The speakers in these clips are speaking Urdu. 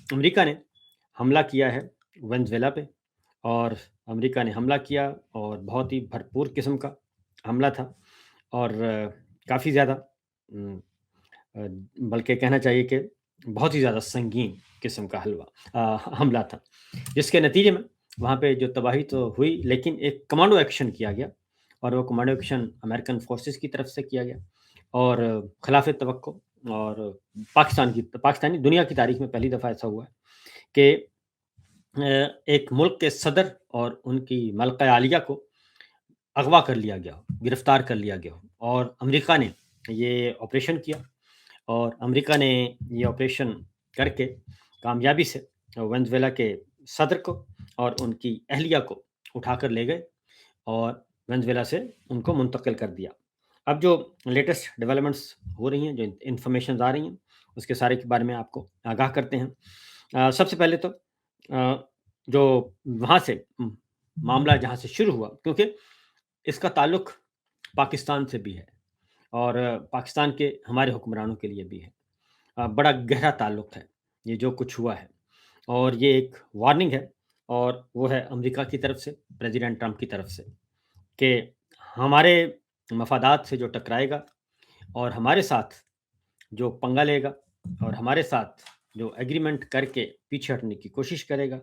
امریکہ نے حملہ کیا ہے وینزویلا پہ، اور امریکہ نے حملہ کیا اور بہت ہی بھرپور قسم کا حملہ تھا، اور کافی زیادہ ام، آ، بلکہ کہنا چاہیے کہ بہت ہی زیادہ سنگین قسم کا حملہ تھا، جس کے نتیجے میں وہاں پہ جو تباہی تو ہوئی، لیکن ایک کمانڈو ایکشن کیا گیا، اور وہ کمانڈو ایکشن امریکن فورسز کی طرف سے کیا گیا، اور خلاف توقع، اور پاکستانی دنیا کی تاریخ میں پہلی دفعہ ایسا ہوا ہے کہ ایک ملک کے صدر اور ان کی ملکہ عالیہ کو اغوا کر لیا گیا ہو، گرفتار کر لیا گیا ہو، اور امریکہ نے یہ آپریشن کیا، اور امریکہ نے یہ آپریشن کر کے کامیابی سے وینزویلا کے صدر کو اور ان کی اہلیہ کو اٹھا کر لے گئے، اور وینزویلا سے ان کو منتقل کر دیا۔ اب جو لیٹسٹ ڈیولپمنٹس ہو رہی ہیں، جو انفارمیشنز آ رہی ہیں، اس کے سارے کے بارے میں آپ کو آگاہ کرتے ہیں۔ سب سے پہلے تو آ، جو وہاں سے معاملہ جہاں سے شروع ہوا، کیونکہ اس کا تعلق پاکستان سے بھی ہے، اور پاکستان کے ہمارے حکمرانوں کے لیے بھی ہے۔ بڑا گہرا تعلق ہے یہ جو کچھ ہوا ہے، اور یہ ایک وارننگ ہے، اور وہ ہے امریکہ کی طرف سے، پریزیڈنٹ ٹرمپ کی طرف سے، کہ ہمارے مفادات سے جو ٹکرائے گا، اور ہمارے ساتھ جو پنگا لے گا، اور ہمارے ساتھ جو ایگریمنٹ کر کے پیچھے ہٹنے کی کوشش کرے گا،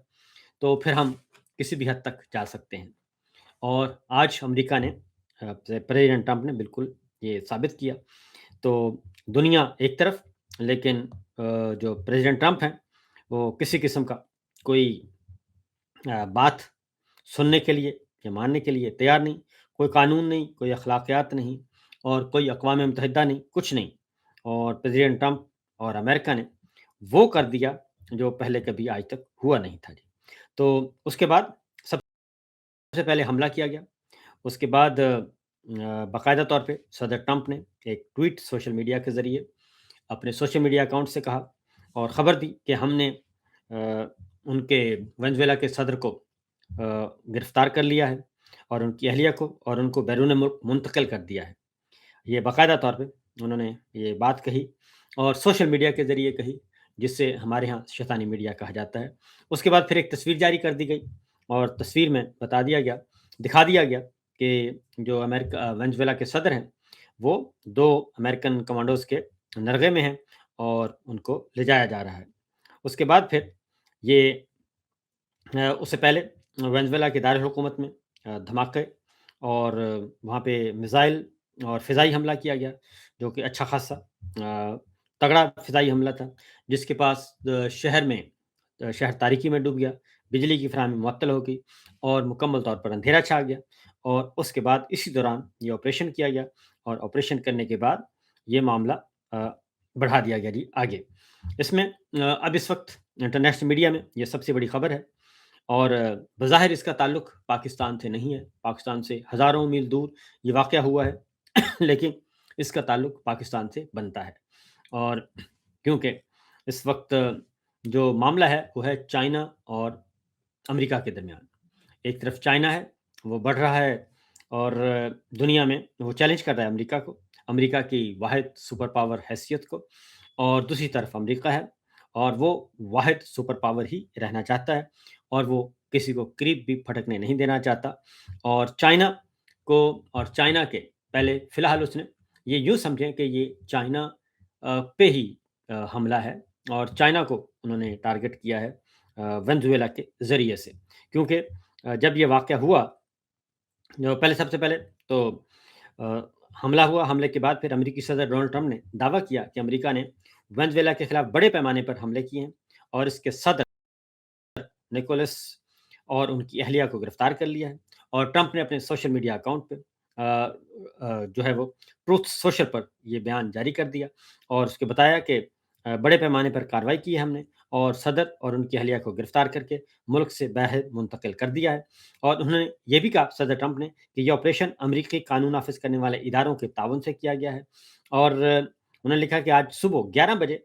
تو پھر ہم کسی بھی حد تک جا سکتے ہیں۔ اور آج امریکہ نے پریزیڈنٹ ٹرمپ نے بالکل یہ ثابت کیا۔ تو دنیا ایک طرف، لیکن جو پریزیڈنٹ ٹرمپ ہیں وہ کسی قسم کا کوئی بات سننے کے لیے یا ماننے کے لیے تیار نہیں، کوئی قانون نہیں، کوئی اخلاقیات نہیں، اور کوئی اقوام متحدہ نہیں، کچھ نہیں، اور پریزیڈنٹ ٹرمپ اور امریکہ نے وہ کر دیا جو پہلے کبھی آج تک ہوا نہیں تھا جی۔ تو اس کے بعد سب سے پہلے حملہ کیا گیا، اس کے بعد باقاعدہ طور پہ صدر ٹرمپ نے ایک ٹویٹ سوشل میڈیا کے ذریعے اپنے سوشل میڈیا اکاؤنٹ سے کہا، اور خبر دی کہ ہم نے ان کے وینزویلا کے صدر کو گرفتار کر لیا ہے، اور ان کی اہلیہ کو اور ان کو بیرون ملک منتقل کر دیا ہے۔ یہ باقاعدہ طور پہ انہوں نے یہ بات کہی، اور سوشل میڈیا کے ذریعے کہی، جس سے ہمارے ہاں شیطانی میڈیا کہا جاتا ہے۔ اس کے بعد پھر ایک تصویر جاری کر دی گئی، اور تصویر میں بتا دیا گیا، دکھا دیا گیا کہ جو وینزویلا کے صدر ہیں وہ دو امریکن کمانڈوز کے نرغے میں ہیں، اور ان کو لے جایا جا رہا ہے۔ اس کے بعد پھر یہ اس سے پہلے وینزویلا کے دارالحکومت میں دھماکے، اور وہاں پہ میزائل اور فضائی حملہ کیا گیا، جو کہ اچھا خاصا تگڑا فضائی حملہ تھا، جس کے پاس شہر میں شہر تاریکی میں ڈوب گیا، بجلی کی فراہمی معطل ہو گئی، اور مکمل طور پر اندھیرا چھا گیا، اور اس کے بعد اسی دوران یہ آپریشن کیا گیا، اور آپریشن کرنے کے بعد یہ معاملہ آ، بڑھا دیا گیا جی آگے۔ اس میں اب اس وقت انٹرنیشنل میڈیا میں یہ سب سے بڑی خبر ہے، اور بظاہر اس کا تعلق پاکستان سے نہیں ہے، پاکستان سے ہزاروں میل دور یہ واقعہ ہوا ہے، لیکن اس کا تعلق پاکستان سے بنتا ہے، اور کیونکہ اس وقت جو معاملہ ہے وہ ہے چائنا اور امریکہ کے درمیان۔ ایک طرف چائنا ہے، وہ بڑھ رہا ہے، اور دنیا میں وہ چیلنج کر رہا ہے امریکہ کو، امریکہ کی واحد سپر پاور حیثیت کو، اور دوسری طرف امریکہ ہے، اور وہ واحد سپر پاور ہی رہنا چاہتا ہے، اور وہ کسی کو قریب بھی پھٹکنے نہیں دینا چاہتا، اور چائنا کو، اور چائنا کے پہلے فی الحال اس نے یہ یوں سمجھیں کہ یہ چائنا پہ ہی حملہ ہے، اور چائنا کو انہوں نے ٹارگٹ کیا ہے وینزویلا کے ذریعے سے، کیونکہ جب یہ واقعہ ہوا، پہلے سب سے پہلے تو آ، حملہ ہوا، حملے کے بعد پھر امریکی صدر ڈونلڈ ٹرمپ نے دعویٰ کیا کہ امریکہ نے وینزویلا کے خلاف بڑے پیمانے پر حملے کیے ہیں، اور اس کے صدر نیکولس اور ان کی اہلیہ کو گرفتار کر لیا ہے، اور ٹرمپ نے اپنے سوشل میڈیا اکاؤنٹ پہ جو ہے وہ ٹروتھ سوشل پر یہ بیان جاری کر دیا، اور اس کے بتایا کہ بڑے پیمانے پر کارروائی کی ہے ہم نے، اور صدر اور ان کی اہلیہ کو گرفتار کر کے ملک سے باہر منتقل کر دیا ہے، اور انہوں نے یہ بھی کہا صدر ٹرمپ نے کہ یہ آپریشن امریکی قانون نافذ کرنے والے اداروں کے تعاون سے کیا گیا ہے، اور انہوں نے لکھا کہ آج صبح 11 بجے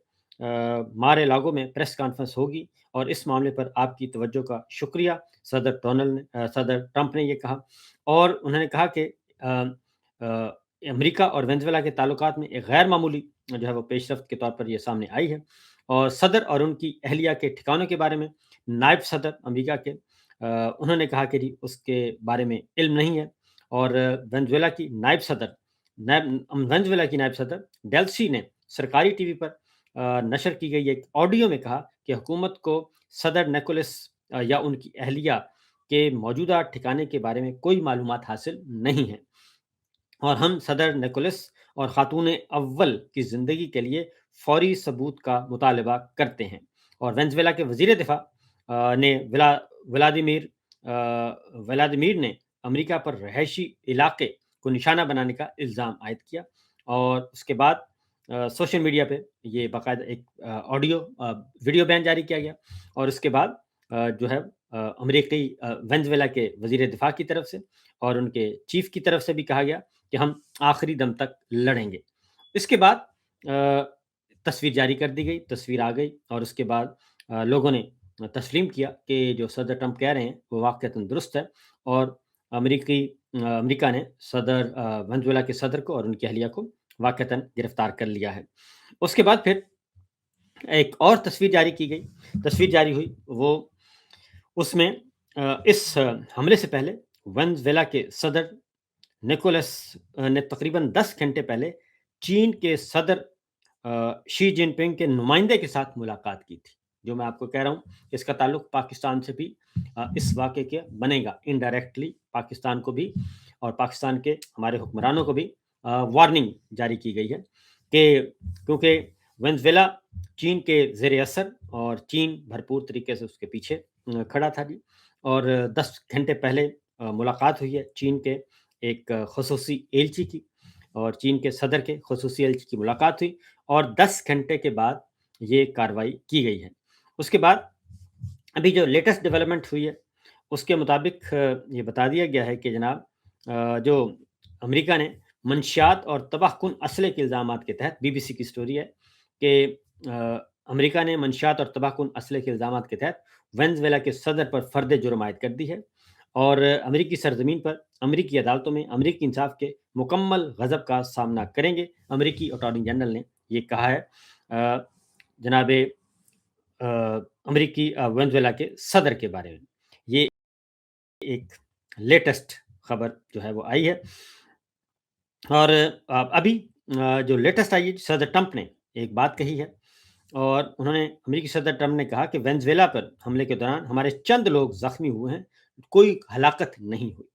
مارے لاگو میں پریس کانفرنس ہوگی، اور اس معاملے پر آپ کی توجہ کا شکریہ، صدر ٹرمپ نے یہ کہا، اور انہوں نے کہا کہ آ، آ، امریکہ اور وینزویلا کے تعلقات میں ایک غیر معمولی جو ہے وہ پیش رفت کے طور پر یہ سامنے آئی ہے، اور صدر اور ان کی اہلیہ کے ٹھکانوں کے بارے میں نائب صدر امریکہ کے انہوں نے کہا کہ جی اس کے بارے میں علم نہیں ہے، اور وینزویلا کی نائب صدر ڈیلسی نے سرکاری ٹی وی پر نشر کی گئی ایک آڈیو میں کہا کہ حکومت کو صدر نیکولس یا ان کی اہلیہ کے موجودہ ٹھکانے کے بارے میں کوئی معلومات حاصل نہیں ہے، اور ہم صدر نیکولس اور خاتون اول کی زندگی کے لیے فوری ثبوت کا مطالبہ کرتے ہیں۔ اور وینزویلا کے وزیر دفاع نے ولادیمیر ولادیمیر نے امریکہ پر رہائشی علاقے کو نشانہ بنانے کا الزام عائد کیا، اور اس کے بعد سوشل میڈیا پہ یہ باقاعدہ ایک ویڈیو بیان جاری کیا گیا، اور اس کے بعد جو ہے امریکی وینزویلا کے وزیر دفاع کی طرف سے اور ان کے چیف کی طرف سے بھی کہا گیا کہ ہم آخری دم تک لڑیں گے۔ اس کے بعد تصویر جاری کر دی گئی، تصویر آ گئی، اور اس کے بعد لوگوں نے تسلیم کیا کہ جو صدر ٹرمپ کہہ رہے ہیں وہ واقعتاً درست ہے، اور امریکہ نے صدر وینزویلا کے صدر کو اور ان کی اہلیہ کو واقعتاً گرفتار کر لیا ہے۔ اس کے بعد پھر ایک اور تصویر جاری کی گئی، تصویر جاری ہوئی، وہ اس میں اس حملے سے پہلے وینزویلا کے صدر نیکولس نے تقریباً 10 گھنٹے پہلے چین کے صدر شی جن پنگ کے نمائندے کے ساتھ ملاقات کی تھی، جو میں آپ کو کہہ رہا ہوں اس کا تعلق پاکستان سے بھی اس واقعے کے بنے گا، انڈائریکٹلی پاکستان کو بھی اور پاکستان کے ہمارے حکمرانوں کو بھی وارننگ جاری کی گئی ہے کہ کیونکہ وینزویلا چین کے زیر اثر اور چین بھرپور طریقے سے اس کے پیچھے کھڑا تھا جی، اور 10 گھنٹے پہلے ملاقات ہوئی ہے چین کے ایک خصوصی ایلچی کی، اور چین کے صدر کے خصوصی ایلچی کی ملاقات ہوئی، اور 10 گھنٹے کے بعد یہ کارروائی کی گئی ہے۔ اس کے بعد ابھی جو لیٹسٹ ڈیولپمنٹ ہوئی ہے اس کے مطابق یہ بتا دیا گیا ہے کہ جناب جو امریکہ نے منشیات اور تباہ کن اسلحے کے الزامات کے تحت، بی بی سی کی سٹوری ہے کہ امریکہ نے منشیات اور تباہ کن اسلحے کے الزامات کے تحت وینزویلا کے صدر پر فرد جرم عائد کر دی ہے، اور امریکی سرزمین پر امریکی عدالتوں میں امریکی انصاف کے مکمل غضب کا سامنا کریں گے۔ امریکی اٹارنی جنرل نے یہ کہا ہے جناب امریکی وینزویلا کے صدر کے بارے میں۔ یہ ایک لیٹسٹ خبر جو ہے وہ آئی ہے، اور ابھی جو لیٹسٹ آئی ہے، صدر ٹرمپ نے ایک بات کہی ہے، اور انہوں نے امریکی صدر ٹرمپ نے کہا کہ وینزویلا پر حملے کے دوران ہمارے چند لوگ زخمی ہوئے ہیں، کوئی ہلاکت نہیں ہوئی،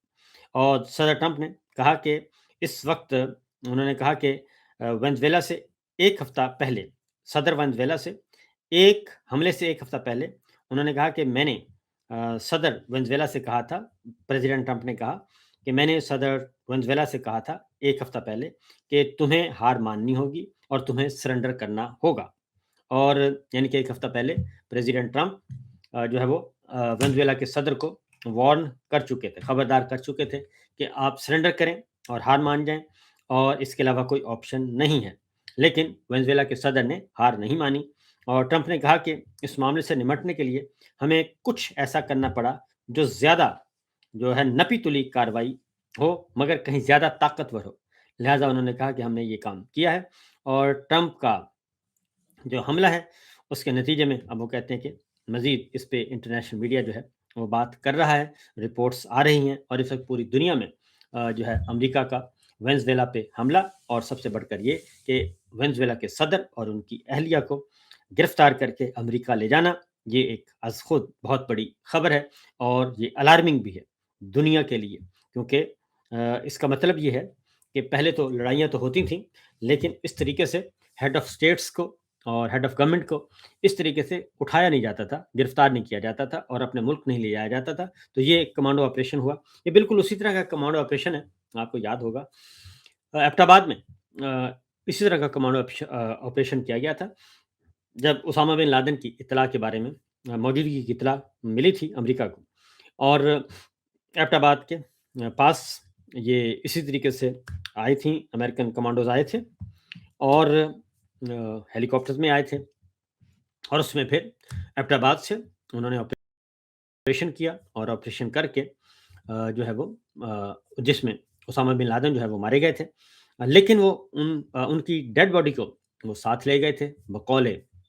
اور صدر ٹرمپ نے کہا کہ اس وقت انہوں نے کہا کہ وینزویلا سے ایک ہفتہ پہلے صدر وینزویلا سے ایک حملے سے ایک ہفتہ پہلے انہوں نے کہا کہ میں نے صدر وینزویلا سے کہا تھا، پریزیڈنٹ ٹرمپ نے کہا کہ میں نے صدر وینزویلا سے کہا تھا ایک ہفتہ پہلے کہ تمہیں ہار ماننی ہوگی اور تمہیں سرنڈر کرنا ہوگا، اور یعنی کہ ایک ہفتہ پہلے پریزیڈنٹ ٹرمپ جو ہے وہ وینزویلا کے صدر کو وارن کر چکے تھے، خبردار کر چکے تھے کہ آپ سرنڈر کریں اور ہار مان جائیں، اور اس کے علاوہ کوئی آپشن نہیں ہے، لیکن وینزویلا کے صدر نے ہار نہیں مانی، اور ٹرمپ نے کہا کہ اس معاملے سے نمٹنے کے لیے ہمیں کچھ ایسا کرنا پڑا جو زیادہ جو ہے نپی تلی کاروائی ہو مگر کہیں زیادہ طاقتور ہو، لہٰذا انہوں نے کہا کہ ہم نے یہ کام کیا ہے، اور ٹرمپ کا جو حملہ ہے اس کے نتیجے میں اب وہ کہتے ہیں کہ مزید اس پہ انٹرنیشنل میڈیا جو ہے وہ بات کر رہا ہے، رپورٹس آ رہی ہیں، اور اس وقت پوری دنیا میں جو ہے امریکا کا وینزویلا پہ حملہ، اور سب سے بڑھ کر یہ کہ وینزویلا کے صدر اور ان کی اہلیہ کو گرفتار کر کے امریکہ لے جانا، یہ ایک از خود بہت بڑی خبر ہے، اور یہ الارمنگ بھی ہے دنیا کے لیے، کیونکہ اس کا مطلب یہ ہے کہ پہلے تو لڑائیاں تو ہوتی تھیں، لیکن اس طریقے سے ہیڈ آف اسٹیٹس کو اور ہیڈ آف گورنمنٹ کو اس طریقے سے اٹھایا نہیں جاتا تھا، گرفتار نہیں کیا جاتا تھا، اور اپنے ملک نہیں لے جایا جاتا تھا، تو یہ ایک کمانڈو آپریشن ہوا، یہ بالکل اسی طرح کا کمانڈو آپریشن ہے، آپ کو یاد ہوگا ایبٹ آباد میں اسی طرح کا کمانڈو آپریشن کیا گیا تھا جب اسامہ بن لادن کی اطلاع کے بارے میں موجودگی کی اطلاع ملی تھی امریکہ کو، اور ایبٹ آباد کے پاس یہ اسی طریقے سے آئی تھیں، امریکن کمانڈوز آئے تھے اور ہیلی کاپٹرز میں آئے تھے، اور اس میں پھر ایبٹ آباد سے انہوں نے آپریشن کیا، اور آپریشن کر کے جو ہے وہ جس میں اسامہ بن لادن جو ہے وہ مارے گئے تھے، لیکن وہ ان کی ڈیڈ باڈی کو وہ ساتھ لے گئے تھے بقول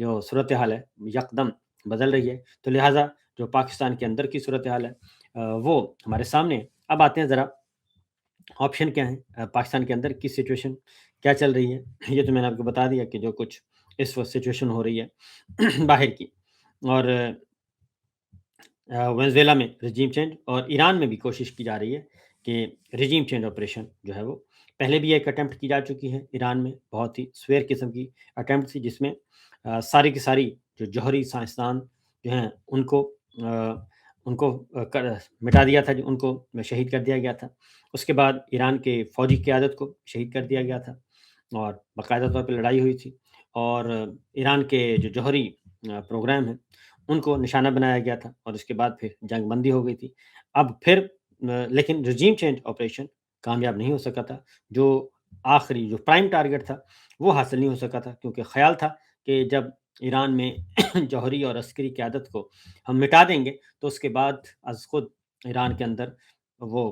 جو صورتحال ہے یکدم بدل رہی ہے، تو لہٰذا جو پاکستان کے اندر کی صورتحال ہے وہ ہمارے سامنے ہے۔ اب آتے ہیں ذرا آپشن کیا ہیں، پاکستان کے اندر کی سچویشن کیا چل رہی ہے۔ یہ تو میں نے آپ کو بتا دیا کہ جو کچھ اس وقت سچویشن ہو رہی ہے باہر کی، اور وینزویلا میں رجیم چینج، اور ایران میں بھی کوشش کی جا رہی ہے کہ رجیم چینج آپریشن جو ہے وہ پہلے بھی ایک اٹیمپٹ کی جا چکی ہے ایران میں، بہت ہی سویر قسم کی اٹیمپٹ تھی، جس میں ساری کی ساری جو جوہری سائنسدان جو ہیں ان کو مٹا دیا تھا، جو ان کو شہید کر دیا گیا تھا۔ اس کے بعد ایران کے فوجی قیادت کو شہید کر دیا گیا تھا، اور باقاعدہ طور پہ لڑائی ہوئی تھی، اور ایران کے جو جوہری پروگرام ہیں ان کو نشانہ بنایا گیا تھا، اور اس کے بعد پھر جنگ بندی ہو گئی تھی۔ اب پھر لیکن رجیم چینج آپریشن کامیاب نہیں ہو سکا تھا، جو آخری جو پرائم ٹارگٹ تھا وہ حاصل نہیں ہو سکا تھا، کیونکہ خیال تھا کہ جب ایران میں جوہری اور عسکری قیادت کو ہم مٹا دیں گے تو اس کے بعد از خود ایران کے اندر وہ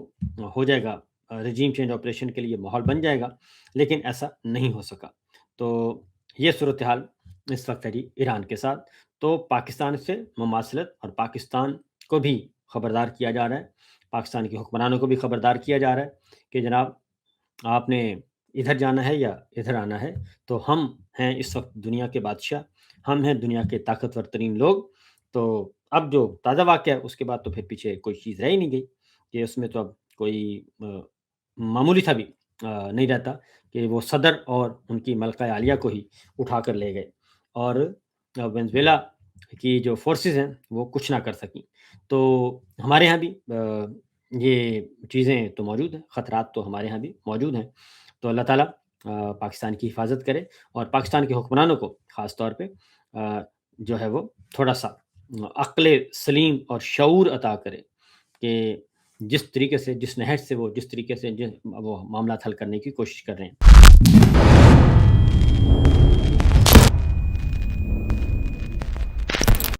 ہو جائے گا، رجیم چینج آپریشن کے لیے ماحول بن جائے گا، لیکن ایسا نہیں ہو سکا۔ تو یہ صورتحال اس وقت ہے جی ایران کے ساتھ۔ تو پاکستان سے مماثلت، اور پاکستان کو بھی خبردار کیا جا رہا ہے، پاکستان کے حکمرانوں کو بھی خبردار کیا جا رہا ہے کہ جناب آپ نے ادھر جانا ہے یا ادھر آنا ہے، تو ہم ہیں اس وقت دنیا کے بادشاہ، ہم ہیں دنیا کے طاقتور ترین لوگ۔ تو اب جو تازہ واقعہ ہے اس کے بعد تو پھر پیچھے کوئی چیز رہ ہی نہیں گئی، کہ اس میں تو اب کوئی معمولی تھا بھی نہیں رہتا کہ وہ صدر اور ان کی ملکہ عالیہ کو ہی اٹھا کر لے گئے، اور وینزویلا کی جو فورسز ہیں وہ کچھ نہ کر سکیں۔ تو ہمارے ہاں بھی یہ چیزیں تو موجود ہیں، خطرات تو ہمارے ہاں بھی موجود ہیں۔ تو اللہ تعالیٰ پاکستان کی حفاظت کرے، اور پاکستان کے حکمرانوں کو خاص طور پہ جو ہے وہ تھوڑا سا عقل سلیم اور شعور عطا کرے، کہ جس طریقے سے، جس نہج سے وہ جس طریقے سے وہ معاملات حل کرنے کی کوشش کر رہے ہیں۔